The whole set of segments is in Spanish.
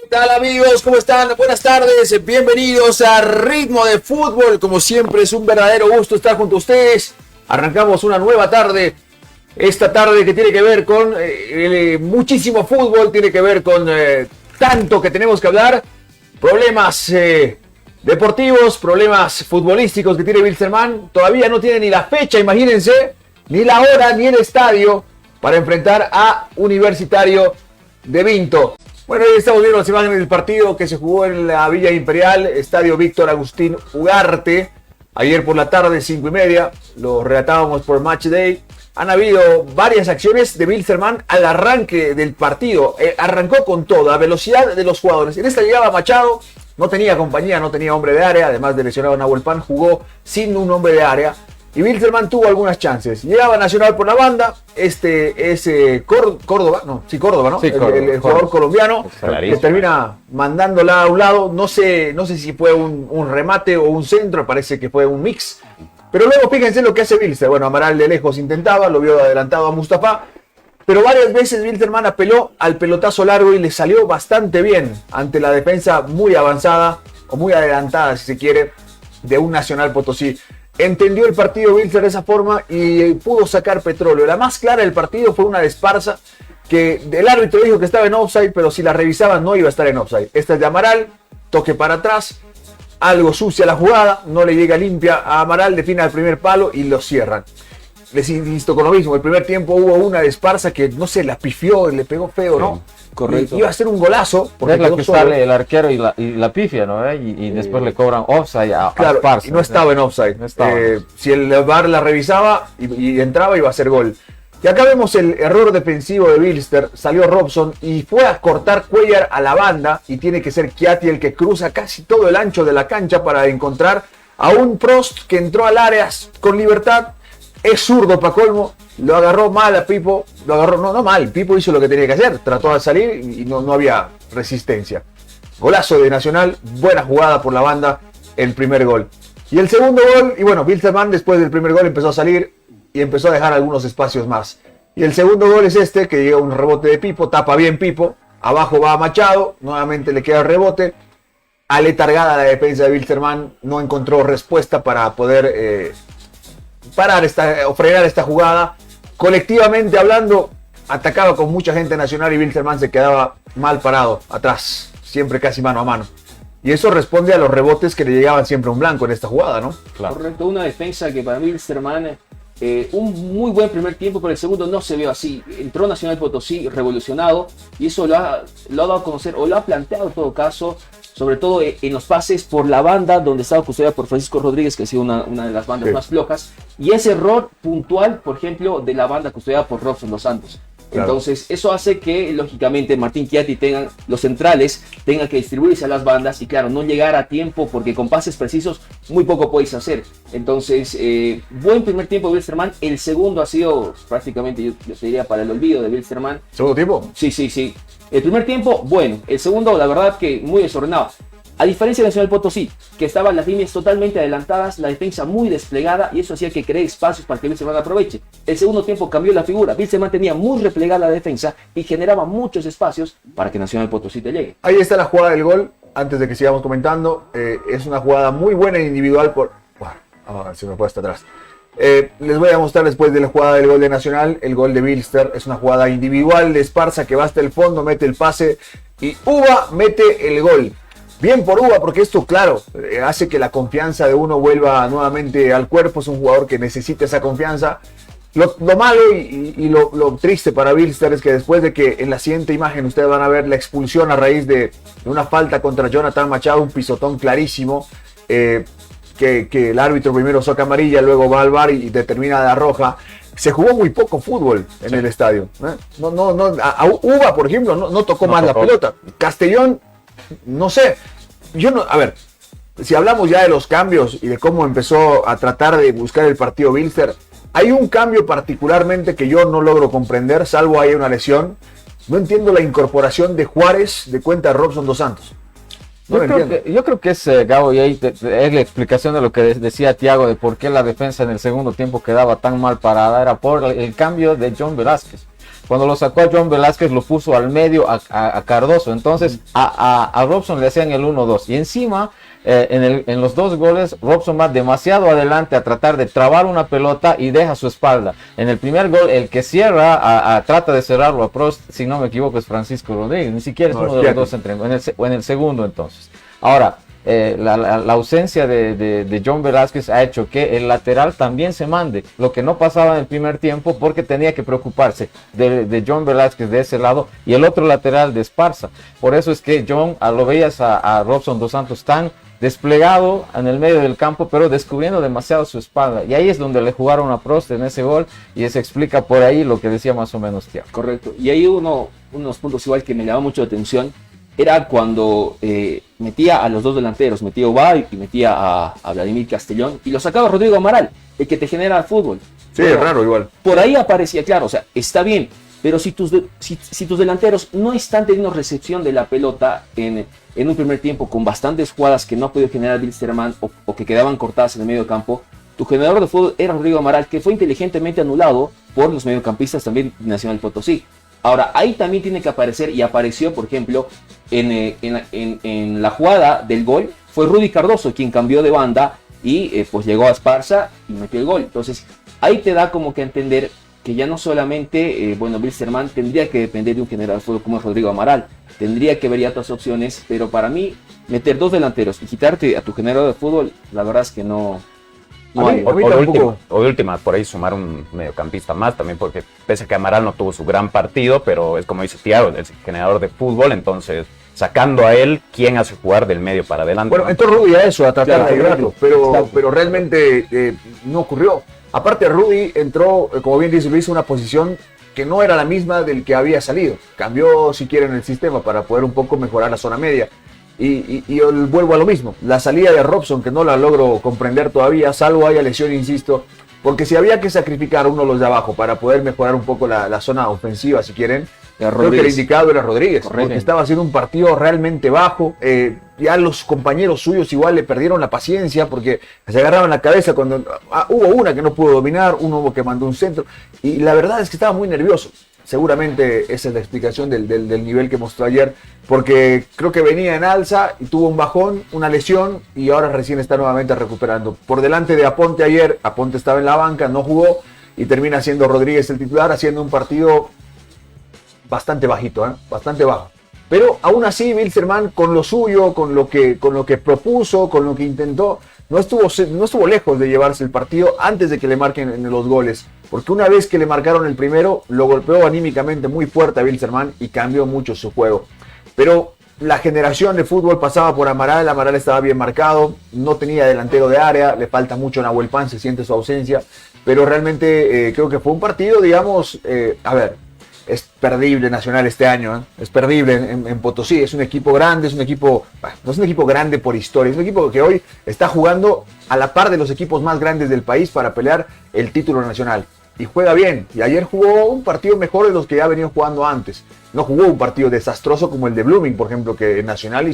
¿Qué tal, amigos? ¿Cómo están? Buenas tardes, bienvenidos a Ritmo de Fútbol. Como siempre es un verdadero gusto estar junto a ustedes. Arrancamos una nueva tarde. Esta tarde que tiene que ver con muchísimo fútbol, tiene que ver con tanto que tenemos que hablar. Problemas deportivos, problemas futbolísticos que tiene Wilstermann. Todavía no tiene ni la fecha, imagínense, ni la hora, ni el estadio para enfrentar a Universitario de Vinto. Bueno, ahí estamos viendo las imágenes del partido que se jugó en la Villa Imperial, Estadio Víctor Agustín Ugarte. Ayer por la tarde, 5:30, lo relatábamos por Match Day. Han habido varias acciones de Wilstermann al arranque del partido. Arrancó con todo, a velocidad de los jugadores. En esta llegaba Machado, no tenía compañía, no tenía hombre de área. Además de lesionado Nahuel Pan, jugó sin un hombre de área. Y Wilstermann tuvo algunas chances. Llegaba Nacional por la banda. Córdoba, ¿no? Sí, el jugador colombiano que termina mandándola a un lado. No sé si fue un remate o un centro, parece que fue un mix. Pero luego fíjense lo que hace Wilster. Bueno, Amaral de lejos intentaba, lo vio adelantado a Mustafa. Pero varias veces Wilstermann apeló al pelotazo largo y le salió bastante bien ante la defensa muy avanzada o muy adelantada, si se quiere, de un Nacional Potosí. Entendió el partido Wilster de esa forma y pudo sacar petróleo. La más clara del partido fue una de Esparza, que el árbitro dijo que estaba en offside, pero si la revisaban no iba a estar en offside. Esta es de Amaral, toque para atrás, algo sucia la jugada, no le llega limpia a Amaral, define al primer palo y lo cierran. Les insisto con lo mismo, el primer tiempo hubo una de Esparza que no sé, la pifió, le pegó feo, sí, ¿no? Correcto. Iba a ser un golazo. Porque es la que sale el arquero y la pifia, ¿no? Y después le cobran offside a Esparza. Y no estaba en offside. No estaba. Si el VAR la revisaba y entraba, iba a ser gol. Y acá vemos el error defensivo de Wilster. Salió Robson y fue a cortar Cuellar a la banda. Y tiene que ser Chiatti el que cruza casi todo el ancho de la cancha para encontrar a un Prost que entró al área con libertad. Es zurdo para colmo. Lo agarró mal a Pipo, lo agarró, no mal, Pipo hizo lo que tenía que hacer, trató de salir y no había resistencia. Golazo de Nacional, buena jugada por la banda, el primer gol. Y el segundo gol, y bueno, Wilstermann después del primer gol empezó a salir y empezó a dejar algunos espacios más. Y el segundo gol es este, que llega un rebote de Pipo, tapa bien Pipo, abajo va Machado, nuevamente le queda el rebote. Aletargada la defensa de Wilstermann, no encontró respuesta para poder o frenar esta jugada. Colectivamente hablando, atacaba con mucha gente Nacional y Wilstermann se quedaba mal parado, atrás, siempre casi mano a mano. Y eso responde a los rebotes que le llegaban siempre a un blanco en esta jugada, ¿no? Claro. Correcto, una defensa que para Wilstermann, un muy buen primer tiempo, pero el segundo no se vio así. Entró Nacional Potosí revolucionado y eso lo ha dado a conocer, o lo ha planteado en todo caso, sobre todo en los pases por la banda donde estaba custodiada por Francisco Rodríguez, que ha sido una de las bandas más flojas, y ese error puntual, por ejemplo, de la banda custodiada por Robson Dos Santos. Claro. Entonces, eso hace que, lógicamente, Martín Chiatti los centrales tengan que distribuirse a las bandas y, claro, no llegar a tiempo porque con pases precisos muy poco podéis hacer. Entonces, buen primer tiempo de Wilstermann. El segundo ha sido prácticamente, yo te diría, para el olvido de Wilstermann. ¿Segundo tiempo? Sí. El primer tiempo, bueno. El segundo, la verdad que muy desordenado. A diferencia de Nacional Potosí, que estaban las líneas totalmente adelantadas, la defensa muy desplegada, y eso hacía que cree espacios para que Wilstermann aproveche. El segundo tiempo cambió la figura. Wilstermann tenía muy replegada la defensa y generaba muchos espacios para que Nacional Potosí te llegue. Ahí está la jugada del gol. Antes de que sigamos comentando, es una jugada muy buena individual por... se me fue hasta atrás. Les voy a mostrar después de la jugada del gol de Nacional, el gol de Wilster. Es una jugada individual de Esparza que va hasta el fondo, mete el pase y Uva mete el gol. Bien por Uva, porque esto, claro, hace que la confianza de uno vuelva nuevamente al cuerpo. Es un jugador que necesita esa confianza. Lo malo y lo triste para Wilster es que después de que en la siguiente imagen ustedes van a ver la expulsión a raíz de una falta contra Jonathan Machado, un pisotón clarísimo, que el árbitro primero saca amarilla, luego va al VAR y determina la roja. Se jugó muy poco fútbol en el estadio. A Uva, por ejemplo, no tocó más la pelota. Castellón, no sé, a ver, si hablamos ya de los cambios y de cómo empezó a tratar de buscar el partido Wilster, hay un cambio particularmente que yo no logro comprender, salvo hay una lesión. No entiendo la incorporación de Juárez de cuenta de Robson Dos Santos. Yo creo que es, Gabo, y ahí es la explicación de lo que decía Thiago de por qué la defensa en el segundo tiempo quedaba tan mal parada, era por el cambio de John Velázquez. Cuando lo sacó a John Velázquez, lo puso al medio a Cardoso. Entonces a Robson le hacían el 1-2. Y encima, en los dos goles, Robson va demasiado adelante a tratar de trabar una pelota y deja su espalda. En el primer gol, el que cierra, trata de cerrarlo a Prost, si no me equivoco, es Francisco Rodríguez. Ni siquiera es uno de los dos en el segundo entonces. Ahora, la ausencia de John Velázquez ha hecho que el lateral también se mande, lo que no pasaba en el primer tiempo porque tenía que preocuparse de John Velázquez de ese lado y el otro lateral de Esparza. Por eso es que John, lo veías a Robson dos Santos tan desplegado en el medio del campo, pero descubriendo demasiado su espalda, y ahí es donde le jugaron a Prost en ese gol, y se explica por ahí lo que decía más o menos Thiago. Correcto, y ahí unos puntos igual que me llamó mucho la atención, era cuando metía a los dos delanteros, metía a Ubay y metía a Vladimir Castellón, y lo sacaba Rodrigo Amaral, el que te genera el fútbol. Sí, es raro igual. Por ahí aparecía, claro, o sea, está bien, pero si tus delanteros no están teniendo recepción de la pelota en un primer tiempo con bastantes jugadas que no ha podido generar Wilstermann o que quedaban cortadas en el medio campo, tu generador de fútbol era Rodrigo Amaral, que fue inteligentemente anulado por los mediocampistas también de Nacional Potosí. Ahora, ahí también tiene que aparecer, y apareció, por ejemplo, en la jugada del gol, fue Rudy Cardoso quien cambió de banda y pues llegó a Esparza y metió el gol. Entonces, ahí te da como que entender que ya no solamente, Wilstermann tendría que depender de un generador de fútbol como es Rodrigo Amaral, tendría que haber ya otras opciones, pero para mí, meter dos delanteros y quitarte a tu generador de fútbol, la verdad es que no hay. O de última, por ahí sumar un mediocampista más también, porque pese a que Amaral no tuvo su gran partido, pero es como dice Thiago, es generador de fútbol, entonces sacando a él, ¿quién hace jugar del medio para adelante? Bueno, ¿no? entonces Rudy a eso, a tratar de ayudarlo, pero realmente no ocurrió. Aparte, Rudy entró, como bien dice Luis, una posición que no era la misma del que había salido. Cambió, si quieren, el sistema para poder un poco mejorar la zona media. Y vuelvo a lo mismo. La salida de Robson, que no la logro comprender todavía, salvo haya lesión, insisto. Porque si había que sacrificar uno de los de abajo para poder mejorar un poco la zona ofensiva, si quieren, creo que el indicado era Rodríguez. Correcto. Porque estaba haciendo un partido realmente bajo. Ya los compañeros suyos igual le perdieron la paciencia porque se agarraban la cabeza cuando hubo una que no pudo dominar, uno que mandó un centro. Y la verdad es que estaba muy nervioso. Seguramente esa es la explicación del nivel que mostró ayer, porque creo que venía en alza y tuvo un bajón, una lesión, y ahora recién está nuevamente recuperando. Por delante de Aponte ayer, Aponte estaba en la banca, no jugó, y termina siendo Rodríguez el titular, haciendo un partido bastante bajito, bastante bajo. Pero aún así, Wilstermann, con lo suyo, con lo que propuso, con lo que intentó, no estuvo lejos de llevarse el partido antes de que le marquen en los goles. Porque una vez que le marcaron el primero, lo golpeó anímicamente muy fuerte a Wilstermann y cambió mucho su juego. Pero la generación de fútbol pasaba por Amaral, Amaral estaba bien marcado, no tenía delantero de área, le falta mucho Nahuel Pan, se siente su ausencia. Pero realmente creo que fue un partido, digamos, es perdible Nacional este año, es perdible en Potosí, es un equipo grande, no es un equipo grande por historia, es un equipo que hoy está jugando a la par de los equipos más grandes del país para pelear el título nacional. Y juega bien, y ayer jugó un partido mejor de los que ya venía jugando antes. No jugó un partido desastroso como el de Blooming, por ejemplo, que Nacional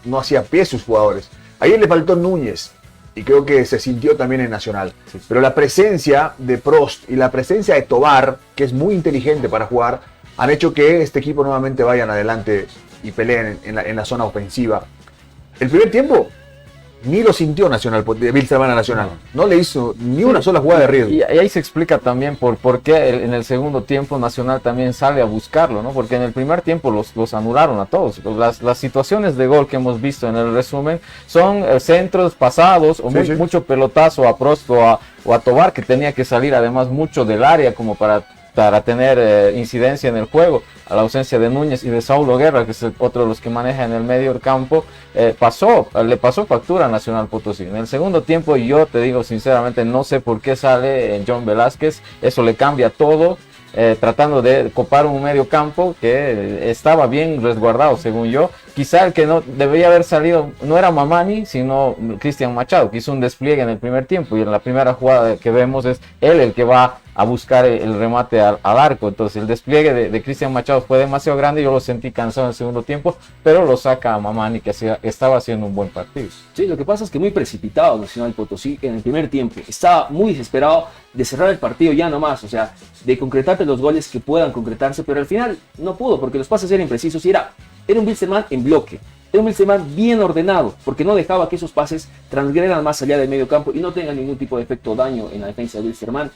no hacía pie sus jugadores. Ayer le faltó Núñez, y creo que se sintió también en Nacional. Sí. Pero la presencia de Prost y la presencia de Tobar, que es muy inteligente para jugar, han hecho que este equipo nuevamente vayan adelante y peleen en la zona ofensiva. El primer tiempo ni lo sintió Nacional, Wilstermann a Nacional. No le hizo ni una sola jugada de riesgo. Y ahí se explica también por qué en el segundo tiempo Nacional también sale a buscarlo, ¿no? Porque en el primer tiempo los anularon a todos. Las situaciones de gol que hemos visto en el resumen son centros pasados o mucho pelotazo a Prost o a Tobar, que tenía que salir además mucho del área como para tener incidencia en el juego. A la ausencia de Núñez y de Saulo Guerra, que es otro de los que maneja en el medio del campo, le pasó factura a Nacional Potosí. En el segundo tiempo, yo te digo sinceramente, no sé por qué sale John Velázquez, eso le cambia todo, tratando de copar un medio campo que estaba bien resguardado según yo. quizá el que no debería haber salido no era Mamani, sino Cristian Machado, que hizo un despliegue en el primer tiempo, y en la primera jugada que vemos es él el que va a buscar el remate al arco. Entonces el despliegue de Cristian Machado fue demasiado grande, yo lo sentí cansado en el segundo tiempo, pero lo saca a Mamani, que estaba haciendo un buen partido. Sí, lo que pasa es que muy precipitado Nacional Potosí en el primer tiempo. Estaba muy desesperado de cerrar el partido ya nomás, o sea, de concretarte los goles que puedan concretarse, pero al final no pudo porque los pases eran imprecisos y era un Wilstermann en bloque. Era un Wilstermann bien ordenado, porque no dejaba que esos pases transgredan más allá del medio campo y no tengan ningún tipo de efecto o daño en la defensa de Wilstermann.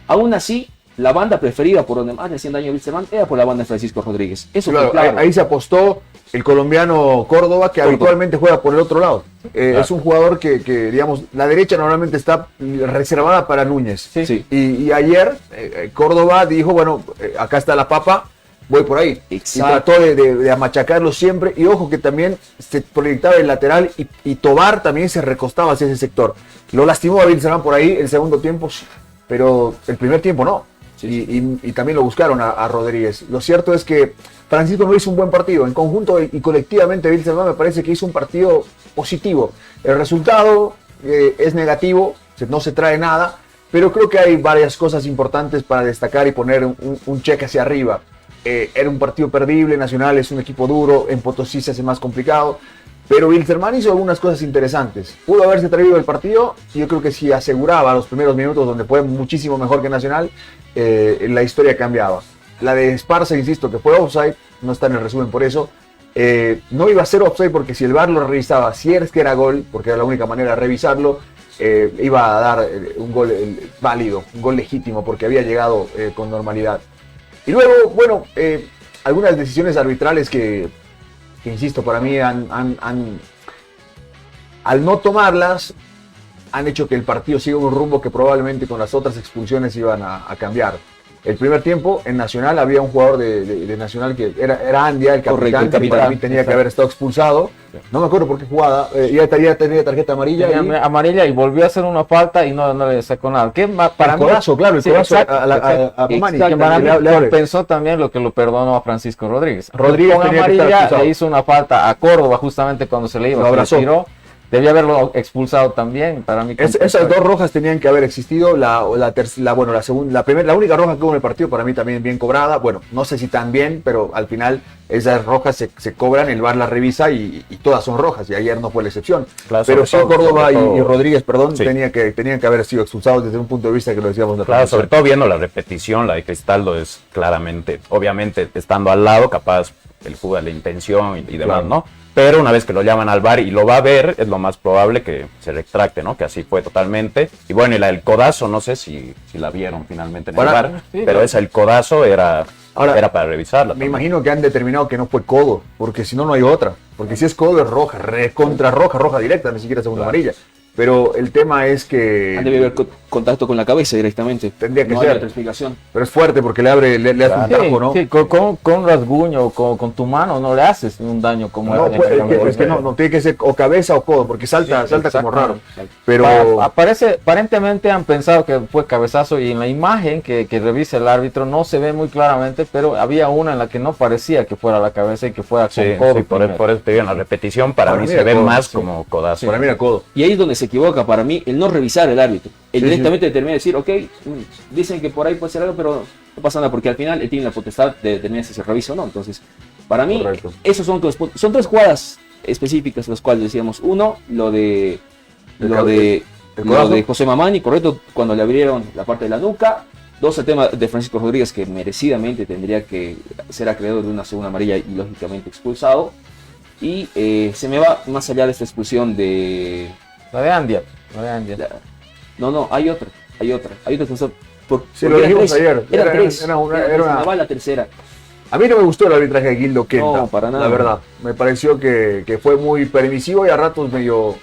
Aún así, la banda preferida por donde más le hacían daño a Wilstermann era por la banda de Francisco Rodríguez. Eso claro, fue claro. Ahí se apostó el colombiano Córdoba, que habitualmente juega por el otro lado. Claro. Es un jugador que, digamos, la derecha normalmente está reservada para Núñez. Sí. Y ayer Córdoba dijo, bueno, acá está la papa, voy por ahí. Exacto. Y trató de amachacarlo siempre. Y ojo que también se proyectaba el lateral y Tobar también se recostaba hacia ese sector. Lo lastimó a Wilstermann por ahí el segundo tiempo, pero el primer tiempo no. Y también lo buscaron a Rodríguez. Lo cierto es que Francisco no hizo un buen partido. En conjunto y colectivamente Wilstermann me parece que hizo un partido positivo. El resultado es negativo, no se trae nada, pero creo que hay varias cosas importantes para destacar y poner un cheque hacia arriba. Era un partido perdible, Nacional es un equipo duro, en Potosí se hace más complicado, pero Wilstermann hizo algunas cosas interesantes. Pudo haberse traído el partido, y yo creo que si aseguraba los primeros minutos, donde fue muchísimo mejor que Nacional, la historia cambiaba. La de Esparza, insisto, que fue offside, no está en el resumen por eso. No iba a ser offside porque si el VAR lo revisaba, si es que era gol, porque era la única manera de revisarlo, iba a dar un gol válido, un gol legítimo, porque había llegado con normalidad. Y luego, bueno, algunas decisiones arbitrales que insisto, para mí al no tomarlas, han hecho que el partido siga un rumbo que probablemente con las otras expulsiones iban a cambiar. El primer tiempo, en Nacional, había un jugador de Nacional que era Andia, el capitán, Correcto, el capitán, que para mí tenía que haber estado expulsado. No me acuerdo por qué jugada, ya tenía tarjeta amarilla. Tenía amarilla y volvió a hacer una falta y no le sacó nada. ¿Qué para el codazo, claro, el codazo a Mamani. Que para mí compensó también lo que lo perdonó a Francisco Rodríguez. Rodríguez con amarilla le hizo una falta a Córdoba justamente cuando se le iba, lo se tiró. Debía haberlo expulsado también, para mí. Esas dos rojas tenían que haber existido. La única roja que hubo en el partido, para mí también bien cobrada. Bueno, no sé si tan bien, pero al final esas rojas se cobran, el VAR las revisa y todas son rojas, y ayer no fue la excepción. Claro, pero sí, Córdoba y Rodríguez, sí, tenían que haber sido expulsados desde un punto de vista que lo decíamos. Claro, sobre todo viendo la repetición, la de Cristaldo es claramente, obviamente estando al lado, capaz el juego de la intención y demás, claro, ¿no? Pero una vez que lo llaman al VAR y lo va a ver, es lo más probable que se retracte, ¿no? Que así fue totalmente. Y bueno, y la del codazo, no sé si la vieron finalmente en el VAR, sí, pero esa, el codazo era para revisarla. Me imagino que han determinado que no fue codo, porque si no, no hay otra. Porque si es codo es roja, contra roja directa, ni siquiera segunda amarilla. Pero el tema es que... Debe haber contacto con la cabeza directamente. Tendría que no ser. Hay otra explicación. Pero es fuerte porque le hace un tajo, ¿no? Sí, con rasguño, con tu mano no le haces un daño como... No, es que no tiene que ser o cabeza o codo, porque salta como raro. Pero... Aparentemente han pensado que fue cabezazo, y en la imagen que revisa el árbitro no se ve muy claramente, pero había una en la que no parecía que fuera la cabeza y que fuera con codo. Sí, por eso te digo, en la repetición para mí se ve codo, más como codazo. Sí. Para mí era codo. Y ahí es donde se equivoca para mí el no revisar el árbitro. El directamente determina decir, ok, dicen que por ahí puede ser algo, pero no pasa nada, porque al final él tiene la potestad de determinar si se revisa o no. Entonces, para mí, esos son tres jugadas específicas, las cuales decíamos. Uno, lo de José Mamani, correcto, cuando le abrieron la parte de la nuca. Dos, el tema de Francisco Rodríguez, que merecidamente tendría que ser acreedor de una segunda amarilla y lógicamente expulsado. Y se me va más allá de esta expulsión de... La de Andia. No, hay otra. Sí, lo dijimos ayer. Era una... la tercera. A mí no me gustó el arbitraje de Gildo Kenta. No, para nada. La verdad. Me pareció que fue muy permisivo y a ratos medio,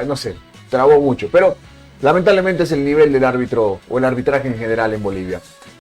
no sé, trabó mucho. Pero lamentablemente es el nivel del árbitro o el arbitraje en general en Bolivia.